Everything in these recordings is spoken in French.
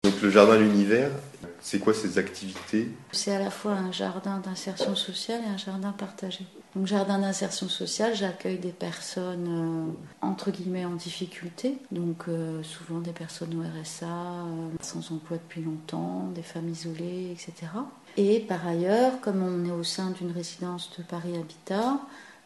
Donc le jardin à l'univers, c'est quoi ses activités? C'est à la fois un jardin d'insertion sociale et un jardin partagé. Donc jardin d'insertion sociale, j'accueille des personnes entre guillemets en difficulté, donc souvent des personnes au RSA, sans emploi depuis longtemps, des femmes isolées, etc. Et par ailleurs, comme on est au sein d'une résidence de Paris Habitat,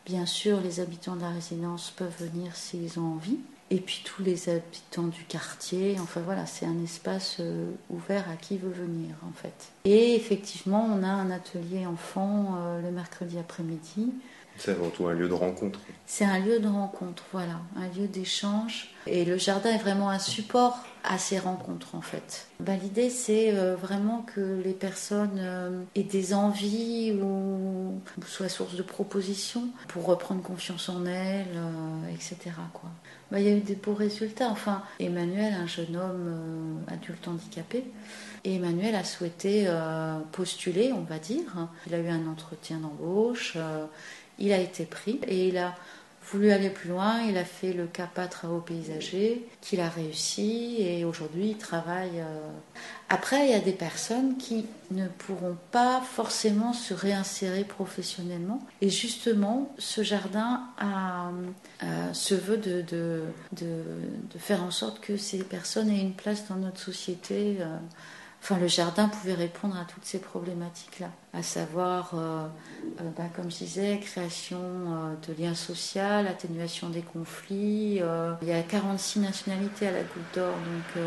bien sûr les habitants de la résidence peuvent venir s'ils ont envie. Et puis tous les habitants du quartier, enfin voilà, c'est un espace ouvert à qui veut venir en fait. Et effectivement, on a un atelier enfant le mercredi après-midi. C'est avant tout un lieu de rencontre. C'est un lieu de rencontre, voilà, un lieu d'échange. Et le jardin est vraiment un support à ces rencontres en fait. L'idée c'est vraiment que les personnes aient des envies ou soient source de propositions pour reprendre confiance en elles, etc. quoi. Il y a eu des beaux résultats. Enfin, Emmanuel, un jeune homme adulte handicapé, et Emmanuel a souhaité postuler, on va dire. Il a eu un entretien d'embauche, il a été pris et il a voulu aller plus loin. Il a fait le CAPA travaux paysagers, qu'il a réussi et aujourd'hui il travaille. Après, il y a des personnes qui ne pourront pas forcément se réinsérer professionnellement. Et justement, ce jardin se veut de faire en sorte que ces personnes aient une place dans notre société. Enfin, le jardin pouvait répondre à toutes ces problématiques-là, à savoir, comme je disais, création de liens sociaux, atténuation des conflits. Il y a 46 nationalités à la Goutte d'Or, donc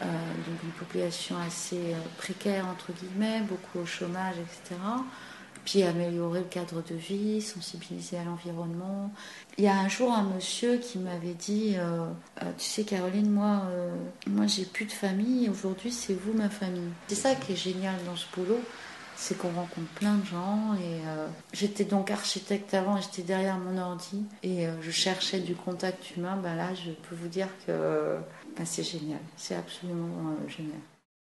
une population assez précaire, entre guillemets, beaucoup au chômage, etc. Puis améliorer le cadre de vie, sensibiliser à l'environnement. Il y a un jour un monsieur qui m'avait dit tu sais Caroline, moi j'ai plus de famille, aujourd'hui c'est vous ma famille. C'est ça qui est génial dans ce boulot, c'est qu'on rencontre plein de gens. Et j'étais donc architecte avant, j'étais derrière mon ordi et je cherchais du contact humain. Là je peux vous dire que c'est génial, c'est absolument génial.